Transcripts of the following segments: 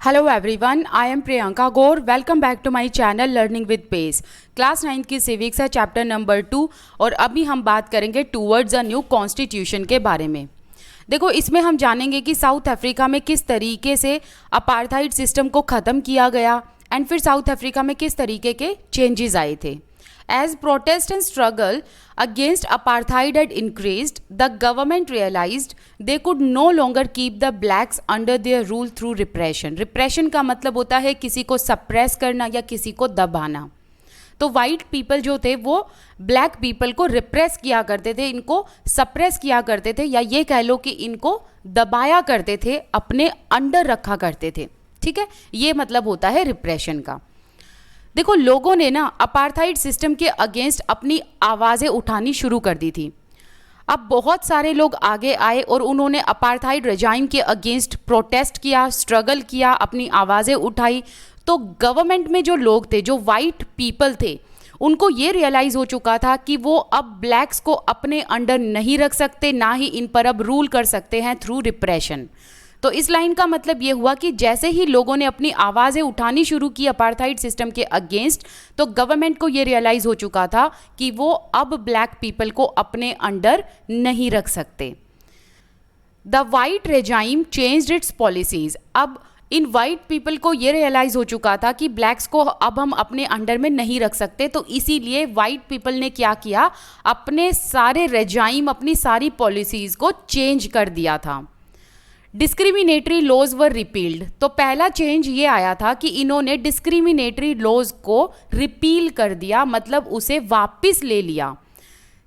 Hello everyone, I am Priyanka Gaur. Welcome back to my channel Learning with Pace. Class 9 की civics है, chapter number 2 और अभी हम बात करेंगे टूवर्ड्स अ न्यू कॉन्स्टिट्यूशन के बारे में। देखो, इसमें हम जानेंगे कि साउथ अफ्रीका में किस तरीके से अपार्थाइड सिस्टम को ख़त्म किया गया एंड फिर साउथ अफ्रीका में किस तरीके के चेंजेस आए थे। As protest and struggle against apartheid had increased, the government realized they could no longer keep the blacks under their rule through repression. Repression का मतलब होता है किसी को suppress करना या किसी को दबाना। तो वाइट पीपल जो थे वो ब्लैक पीपल को रिप्रेस किया करते थे, इनको सप्रेस किया करते थे, या ये कह लो कि इनको दबाया करते थे, अपने अंडर रखा करते थे। ठीक है, ये मतलब होता है रिप्रेशन का। देखो, लोगों ने ना अपार्थाइड सिस्टम के अगेंस्ट अपनी आवाज़ें उठानी शुरू कर दी थी। अब बहुत सारे लोग आगे आए और उन्होंने अपार्थाइड रेजाइम के अगेंस्ट प्रोटेस्ट किया, स्ट्रगल किया, अपनी आवाज़ें उठाई। तो गवर्नमेंट में जो लोग थे, जो वाइट पीपल थे, उनको ये रियलाइज़ हो चुका था कि वो अब ब्लैक्स को अपने अंडर नहीं रख सकते, ना ही इन पर अब रूल कर सकते हैं थ्रू रिप्रेशन। तो इस लाइन का मतलब ये हुआ कि जैसे ही लोगों ने अपनी आवाज़ें उठानी शुरू की अपार्थाइड सिस्टम के अगेंस्ट, तो गवर्नमेंट को ये रियलाइज़ हो चुका था कि वो अब ब्लैक पीपल को अपने अंडर नहीं रख सकते। The white regime changed it's policies. अब इन वाइट पीपल को ये रियलाइज़ हो चुका था कि ब्लैक्स को अब हम अपने अंडर में नहीं रख सकते, तो इसीलिए वाइट पीपल ने क्या किया, अपने सारे रेजाइम, अपनी सारी पॉलिसीज़ को चेंज कर दिया था। Discriminatory laws were repealed. तो पहला चेंज ये आया था कि इन्होंने डिस्क्रिमिनेटरी लॉज को रिपील कर दिया, मतलब उसे वापस ले लिया।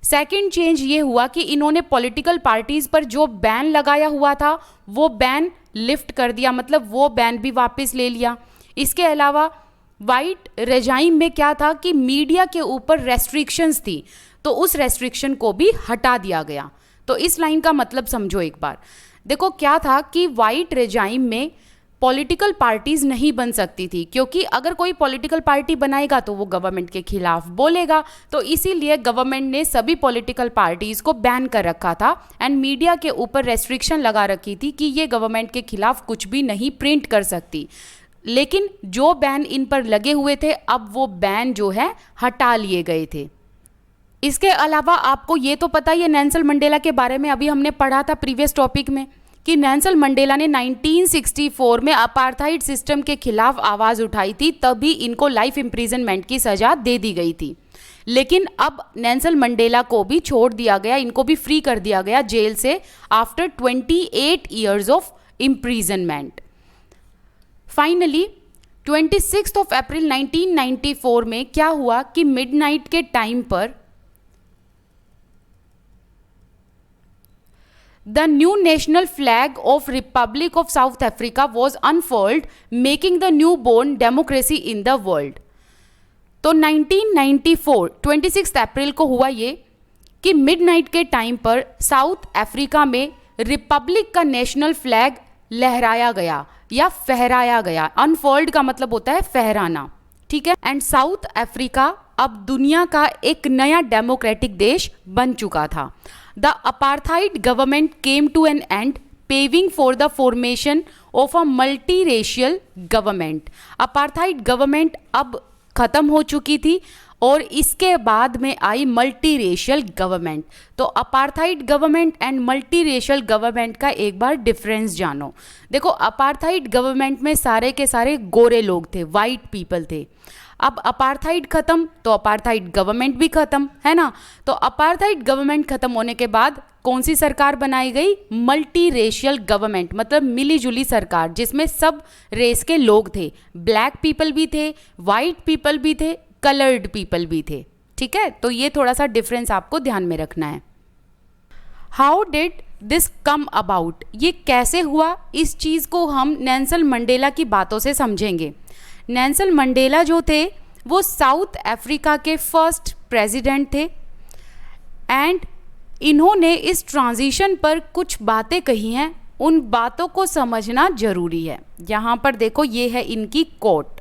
सेकंड चेंज ये हुआ कि इन्होंने पॉलिटिकल पार्टीज पर जो बैन लगाया हुआ था वो बैन लिफ्ट कर दिया, मतलब वो बैन भी वापस ले लिया। इसके अलावा वाइट रेजाइम में क्या था कि मीडिया के ऊपर रेस्ट्रिक्शंस थी, तो उस रेस्ट्रिक्शन को भी हटा दिया गया। तो इस लाइन का मतलब समझो एक बार। देखो, क्या था कि वाइट रेजाइम में पॉलिटिकल पार्टीज नहीं बन सकती थी, क्योंकि अगर कोई पॉलिटिकल पार्टी बनाएगा तो वो गवर्नमेंट के खिलाफ बोलेगा, तो इसीलिए गवर्नमेंट ने सभी पॉलिटिकल पार्टीज को बैन कर रखा था एंड मीडिया के ऊपर रेस्ट्रिक्शन लगा रखी थी कि ये गवर्नमेंट के खिलाफ कुछ भी नहीं प्रिंट कर सकती। लेकिन जो बैन इन पर लगे हुए थे, अब वो बैन जो है हटा लिए गए थे। इसके अलावा आपको ये तो पता ही है नेल्सन मंडेला के बारे में, अभी हमने पढ़ा था प्रीवियस टॉपिक में कि नेल्सन मंडेला ने 1964 में अपार्थाइड सिस्टम के खिलाफ आवाज़ उठाई थी, तभी इनको लाइफ इम्प्रिजनमेंट की सज़ा दे दी गई थी। लेकिन अब नेल्सन मंडेला को भी छोड़ दिया गया, इनको भी फ्री कर दिया गया जेल से after 28 years of imprisonment. Finally 26 अप्रैल 1994 में क्या हुआ कि मिडनाइट के टाइम पर The new national flag of Republic of South Africa was unfurled, making the newborn democracy in the world. तो 1994 26 अप्रैल को हुआ ये कि मिडनाइट के टाइम पर साउथ अफ्रीका में रिपब्लिक का नेशनल फ्लैग लहराया गया या फहराया गया। अनफोल्ड का मतलब होता है फहराना, ठीक है। एंड साउथ अफ्रीका अब दुनिया का एक नया डेमोक्रेटिक देश बन चुका था। The apartheid government came to an end, paving for the formation of a multiracial government. Apartheid government अब खत्म हो चुकी थी और इसके बाद में आई मल्टीरेशियल गवर्नमेंट। तो अपार्थाइड गवर्नमेंट एंड मल्टीरेशियल गवर्नमेंट का एक बार डिफरेंस जानो। देखो, अपार्थाइड गवर्नमेंट में सारे के सारे गोरे लोग थे, वाइट पीपल थे। अब अपार्थाइड खत्म तो अपार्थाइड गवर्नमेंट भी खत्म, है ना। तो अपार्थाइड गवर्नमेंट खत्म होने के बाद कौन सी सरकार बनाई गई? मल्टी रेशियल गवर्नमेंट, मतलब मिली जुली सरकार जिसमें सब रेस के लोग थे, ब्लैक पीपल भी थे, वाइट पीपल भी थे, कलर्ड पीपल भी थे। ठीक है, तो ये थोड़ा सा डिफरेंस आपको ध्यान में रखना है। How did this come about? ये कैसे हुआ, इस चीज़ को हम नेल्सन मंडेला की बातों से समझेंगे। नेल्सन मंडेला जो थे वो साउथ अफ्रीका के फर्स्ट प्रेसिडेंट थे एंड इन्होंने इस ट्रांजिशन पर कुछ बातें कही हैं, उन बातों को समझना जरूरी है। यहाँ पर देखो, ये है इनकी quote.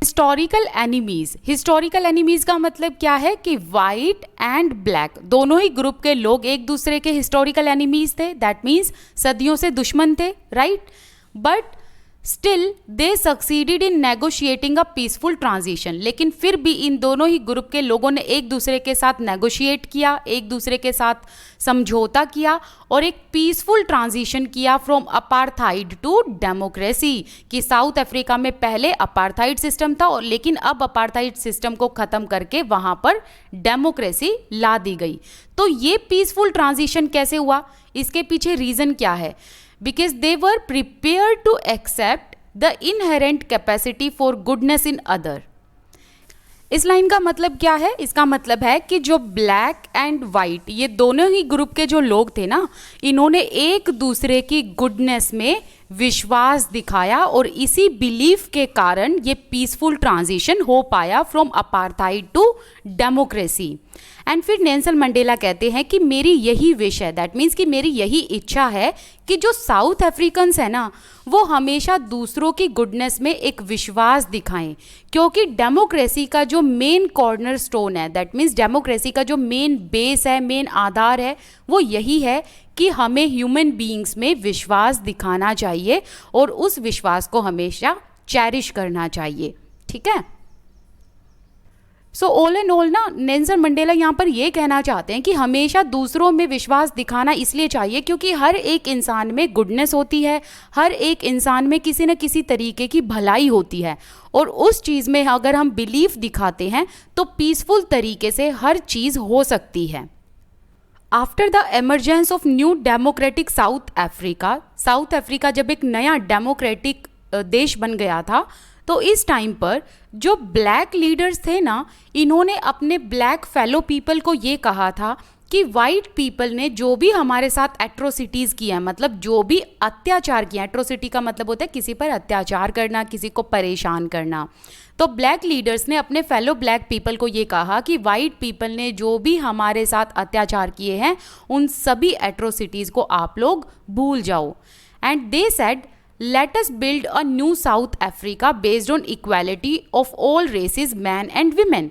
Historical enemies. Historical enemies का मतलब क्या है कि वाइट एंड ब्लैक दोनों ही ग्रुप के लोग एक दूसरे के हिस्टोरिकल एनिमीज थे, दैट मीन्स सदियों से दुश्मन थे, right. But still they succeeded in negotiating a peaceful transition, लेकिन फिर भी इन दोनों ही ग्रुप के लोगों ने एक दूसरे के साथ नेगोशिएट किया, एक दूसरे के साथ समझौता किया और एक पीसफुल ट्रांजिशन किया फ्रॉम अपार्थाइड टू डेमोक्रेसी। कि साउथ अफ्रीका में पहले अपार्थाइड सिस्टम था और लेकिन अब अपार्थाइड सिस्टम को ख़त्म करके वहाँ पर डेमोक्रेसी ला दी गई। तो ये पीसफुल ट्रांजिशन कैसे हुआ, इसके पीछे रीज़न क्या है? Because they were prepared to accept the inherent capacity for goodness in other। इस लाइन का मतलब क्या है? इसका मतलब है कि जो ब्लैक एंड वाइट ये दोनों ही ग्रुप के जो लोग थे ना, इन्होंने एक दूसरे की गुडनेस में विश्वास दिखाया और इसी बिलीफ के कारण ये पीसफुल ट्रांजिशन हो पाया from apartheid to democracy. And फिर नेल्सन मंडेला कहते हैं कि मेरी यही विश है, दैट मीन्स कि मेरी यही इच्छा है कि जो साउथ अफ्रीकन्स है ना वो हमेशा दूसरों की गुडनेस में एक विश्वास दिखाएं, क्योंकि डेमोक्रेसी का जो मेन कॉर्नर स्टोन है, दैट मीन्स डेमोक्रेसी का जो मेन बेस है, मेन आधार है, वो यही है कि हमें ह्यूमन बीइंग्स में विश्वास दिखाना चाहिए और उस विश्वास को हमेशा चेरिश करना चाहिए। ठीक है। सो ऑल एंड ऑल ना नेल्सन मंडेला यहाँ पर ये कहना चाहते हैं कि हमेशा दूसरों में विश्वास दिखाना इसलिए चाहिए क्योंकि हर एक इंसान में गुडनेस होती है, हर एक इंसान में किसी न किसी तरीके की भलाई होती है और उस चीज़ में अगर हम बिलीफ दिखाते हैं तो पीसफुल तरीके से हर चीज़ हो सकती है। After the emergence of new democratic south Africa जब एक नया डेमोक्रेटिक देश बन गया था, तो इस टाइम पर जो ब्लैक लीडर्स थे ना, इन्होंने अपने ब्लैक फेलो पीपल को ये कहा था कि वाइट पीपल ने जो भी हमारे साथ एट्रोसिटीज़ किया है, मतलब जो भी अत्याचार किया, एट्रोसिटी का मतलब होता है किसी पर अत्याचार करना, किसी को परेशान करना। तो ब्लैक लीडर्स ने अपने फेलो ब्लैक पीपल को ये कहा कि वाइट पीपल ने जो भी हमारे साथ अत्याचार किए हैं उन सभी एट्रोसिटीज़ को आप लोग भूल जाओ। And they said let us build a new South Africa based on equality of all races, men and women।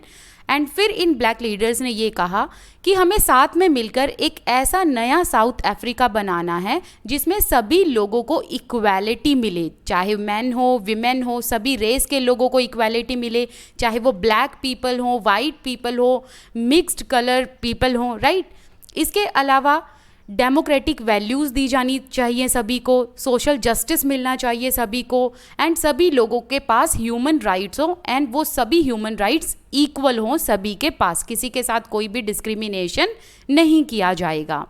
And फिर इन ब्लैक लीडर्स ने ये कहा कि हमें साथ में मिलकर एक ऐसा नया साउथ अफ्रीका बनाना है जिसमें सभी लोगों को इक्वालिटी मिले, चाहे मैन हो विमेन हो, सभी रेस के लोगों को इक्वालिटी मिले, चाहे वो ब्लैक पीपल हो, वाइट पीपल हो, मिक्स्ड कलर पीपल हो, राइट। इसके अलावा डेमोक्रेटिक वैल्यूज़ दी जानी चाहिए सभी को, सोशल जस्टिस मिलना चाहिए सभी को, एंड सभी लोगों के पास ह्यूमन राइट्स हो एंड वो सभी ह्यूमन राइट्स इक्वल हों सभी के पास, किसी के साथ कोई भी डिस्क्रिमिनेशन नहीं किया जाएगा।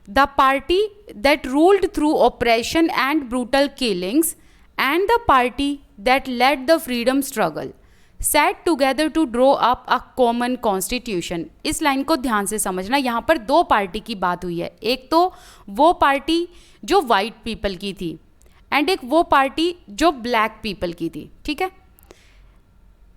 The party that ruled through oppression and brutal killings and the party that led the freedom struggle set together to draw up a common constitution. इस लाइन को ध्यान से समझना, यहाँ पर दो पार्टी की बात हुई है, एक तो वो पार्टी जो वाइट पीपल की थी एंड एक वो पार्टी जो ब्लैक पीपल की थी। ठीक है।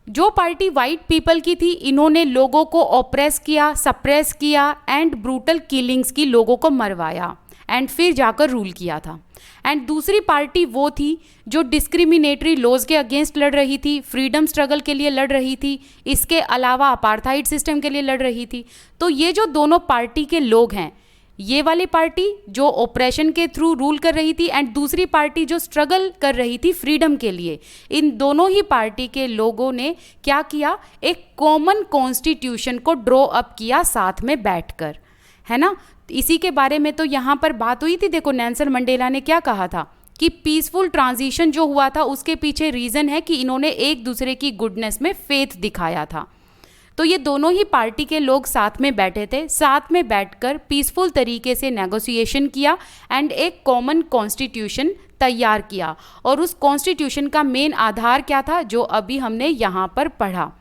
जो पार्टी वाइट पीपल की थी, इन्होंने लोगों को ऑप्रेस किया, सप्रेस किया एंड ब्रूटल किलिंग्स की, लोगों को मरवाया एंड फिर जाकर रूल किया था। एंड दूसरी पार्टी वो थी जो डिस्क्रिमिनेटरी लॉज के अगेंस्ट लड़ रही थी, फ्रीडम स्ट्रगल के लिए लड़ रही थी, इसके अलावा अपार्थाइड सिस्टम के लिए लड़ रही थी। तो ये जो दोनों पार्टी के लोग हैं, ये वाली पार्टी जो ऑपरेशन के थ्रू रूल कर रही थी एंड दूसरी पार्टी जो स्ट्रगल कर रही थी फ्रीडम के लिए, इन दोनों ही पार्टी के लोगों ने क्या किया, एक कॉमन कॉन्स्टिट्यूशन को ड्रॉ अप किया साथ में बैठकर, है ना। इसी के बारे में तो यहाँ पर बात हुई थी। देखो नेल्सन मंडेला ने क्या कहा था कि पीसफुल ट्रांजिशन जो हुआ था उसके पीछे रीज़न है कि इन्होंने एक दूसरे की गुडनेस में फेथ दिखाया था। तो ये दोनों ही पार्टी के लोग साथ में बैठे थे, साथ में बैठकर पीसफुल तरीके से नेगोशिएशन किया एंड एक कॉमन कॉन्स्टिट्यूशन तैयार किया। और उस कॉन्स्टिट्यूशन का मेन आधार क्या था, जो अभी हमने यहाँ पर पढ़ा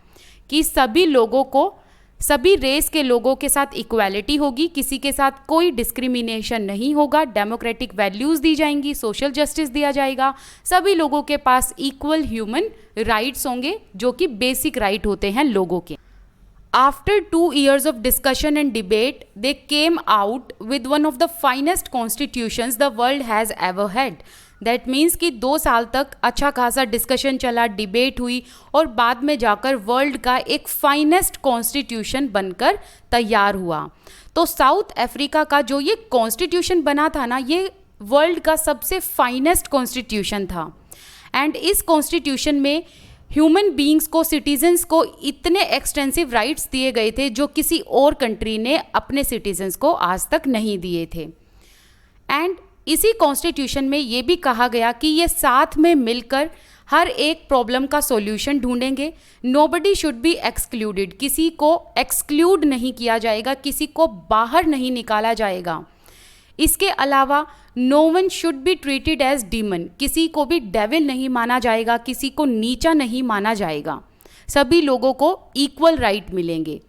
कि सभी लोगों को, सभी रेस के लोगों के साथ इक्वालिटी होगी, किसी के साथ कोई डिस्क्रिमिनेशन नहीं होगा, डेमोक्रेटिक वैल्यूज़ दी जाएंगी, सोशल जस्टिस दिया जाएगा, सभी लोगों के पास इक्वल ह्यूमन राइट्स होंगे जो कि बेसिक राइट होते हैं लोगों के। After 2 years of discussion and debate, they came out with one of the finest constitutions the world has ever had. That means कि 2 साल तक अच्छा खासा डिस्कशन चला, डिबेट हुई और बाद में जाकर वर्ल्ड का एक फाइनेस्ट कॉन्स्टिट्यूशन बनकर तैयार हुआ। तो साउथ अफ्रीका का जो ये कॉन्स्टिट्यूशन बना था ना, ये वर्ल्ड का सबसे फाइनेस्ट कॉन्स्टिट्यूशन था। एंड इस कॉन्स्टिट्यूशन में ह्यूमन बींग्स को, सिटीजन्स को इतने एक्सटेंसिव राइट्स दिए गए थे जो किसी और कंट्री ने अपने सिटीजन्स को आज तक नहीं दिए थे। एंड इसी कॉन्स्टिट्यूशन में ये भी कहा गया कि ये साथ में मिलकर हर एक प्रॉब्लम का सॉल्यूशन ढूंढेंगे। नोबडी शुड बी एक्सक्लूडेड, किसी को एक्सक्लूड नहीं किया जाएगा, किसी को बाहर नहीं निकाला जाएगा। इसके अलावा no one should be treated as demon, किसी को भी डेविल नहीं माना जाएगा, किसी को नीचा नहीं माना जाएगा, सभी लोगों को इक्वल राइट मिलेंगे।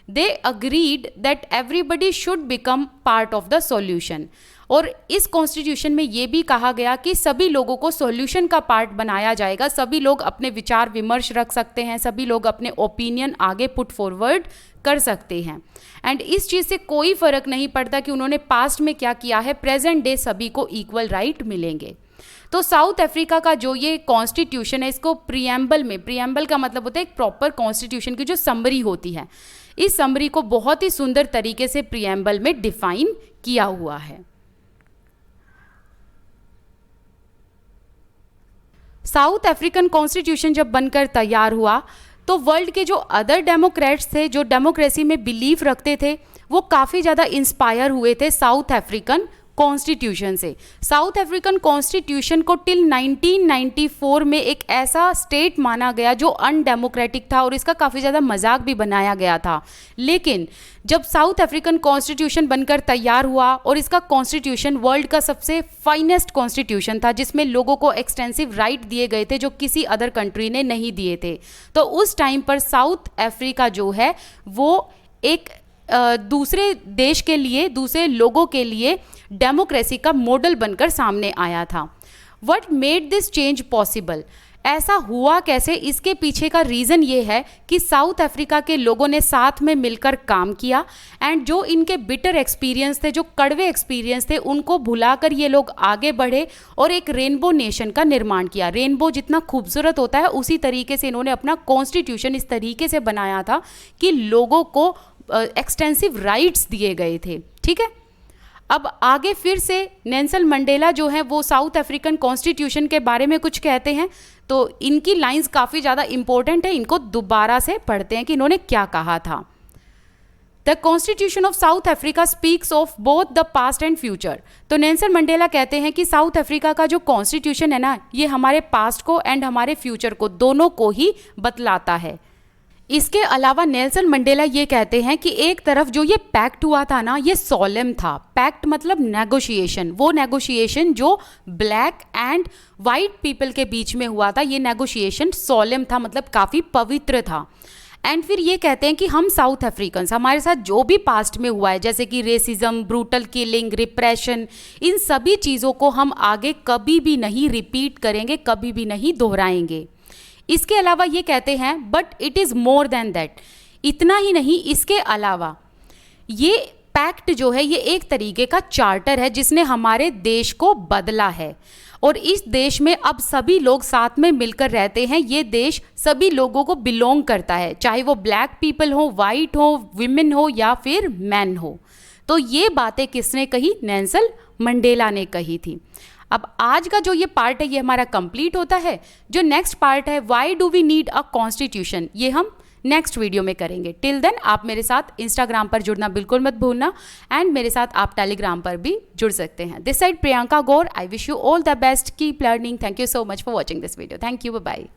They agreed that everybody should become part of the solution. और इस कॉन्स्टिट्यूशन में ये भी कहा गया कि सभी लोगों को सॉल्यूशन का पार्ट बनाया जाएगा, सभी लोग अपने विचार विमर्श रख सकते हैं, सभी लोग अपने ओपिनियन आगे पुट फॉरवर्ड कर सकते हैं। एंड इस चीज़ से कोई फ़र्क नहीं पड़ता कि उन्होंने पास्ट में क्या किया है, प्रेजेंट डे सभी को इक्वल राइट मिलेंगे। तो साउथ अफ्रीका का जो ये कॉन्स्टिट्यूशन है, इसको प्रीएम्बल में, प्रीएम्बल का मतलब होता है एक प्रॉपर कॉन्स्टिट्यूशन की जो समरी होती है, इस समरी को बहुत ही सुंदर तरीके से प्रीएम्बल में डिफाइन किया हुआ है। साउथ अफ्रीकन कॉन्स्टिट्यूशन जब बनकर तैयार हुआ तो वर्ल्ड के जो अदर डेमोक्रेट्स थे, जो डेमोक्रेसी में बिलीव रखते थे, वो काफ़ी ज़्यादा इंस्पायर हुए थे साउथ अफ्रीकन कॉन्स्टिट्यूशन से। साउथ अफ्रीकन कॉन्स्टिट्यूशन को टिल 1994 में एक ऐसा स्टेट माना गया जो अनडेमोक्रेटिक था और इसका काफ़ी ज़्यादा मजाक भी बनाया गया था। लेकिन जब साउथ अफ्रीकन कॉन्स्टिट्यूशन बनकर तैयार हुआ और इसका कॉन्स्टिट्यूशन वर्ल्ड का सबसे फाइनेस्ट कॉन्स्टिट्यूशन था, जिसमें लोगों को एक्सटेंसिव राइट दिए गए थे जो किसी अदर कंट्री ने नहीं दिए थे, तो उस टाइम पर साउथ अफ्रीका जो है वो एक दूसरे देश के लिए, दूसरे लोगों के लिए डेमोक्रेसी का मॉडल बनकर सामने आया था। What made this change possible, ऐसा हुआ कैसे, इसके पीछे का रीज़न ये है कि साउथ अफ्रीका के लोगों ने साथ में मिलकर काम किया एंड जो इनके बिटर एक्सपीरियंस थे, जो कड़वे एक्सपीरियंस थे, उनको भुलाकर ये लोग आगे बढ़े और एक रेनबो नेशन का निर्माण किया। रेनबो जितना खूबसूरत होता है उसी तरीके से इन्होंने अपना कॉन्स्टिट्यूशन इस तरीके से बनाया था कि लोगों को एक्सटेंसिव राइट्स दिए गए थे। ठीक है, अब आगे फिर से नेल्सन मंडेला जो है वो साउथ अफ्रीकन कॉन्स्टिट्यूशन के बारे में कुछ कहते हैं, तो इनकी लाइंस काफ़ी ज़्यादा इंपॉर्टेंट है, इनको दोबारा से पढ़ते हैं कि इन्होंने क्या कहा था। The constitution of south Africa speaks of both the past and future. तो नेल्सन मंडेला कहते हैं कि साउथ अफ्रीका का जो कॉन्स्टिट्यूशन है ना, ये हमारे पास्ट को एंड हमारे फ्यूचर को, दोनों को ही बतलाता है। इसके अलावा नेल्सन मंडेला ये कहते हैं कि एक तरफ जो ये पैक्ट हुआ था ना, ये सोलेम था। पैक्ट मतलब नेगोशिएशन, वो नेगोशिएशन जो ब्लैक एंड वाइट पीपल के बीच में हुआ था, ये नेगोशिएशन सोलेम था, मतलब काफ़ी पवित्र था। एंड फिर ये कहते हैं कि हम साउथ अफ्रीकन्स, हमारे साथ जो भी पास्ट में हुआ है, जैसे कि रेसिज्म, ब्रूटल किलिंग, रिप्रेशन, इन सभी चीज़ों को हम आगे कभी भी नहीं रिपीट करेंगे, कभी भी नहीं दोहराएंगे। इसके अलावा ये कहते हैं but it is more than that, इतना ही नहीं, इसके अलावा ये पैक्ट जो है ये एक तरीके का चार्टर है जिसने हमारे देश को बदला है और इस देश में अब सभी लोग साथ में मिलकर रहते हैं। ये देश सभी लोगों को बिलोंग करता है, चाहे वो ब्लैक पीपल हो, वाइट हो, विमेन हो या फिर मैन हो। तो ये बातें किसने कही? नेल्सन मंडेला ने कही थी। अब आज का जो ये पार्ट है ये हमारा कंप्लीट होता है। जो नेक्स्ट पार्ट है, why do we need a constitution, ये हम नेक्स्ट वीडियो में करेंगे। टिल देन आप मेरे साथ इंस्टाग्राम पर जुड़ना बिल्कुल मत भूलना एंड मेरे साथ आप टेलीग्राम पर भी जुड़ सकते हैं। This side Priyanka Gaur, I wish you all the best, keep learning. Thank you so much for watching this video. Thank you, bye bye.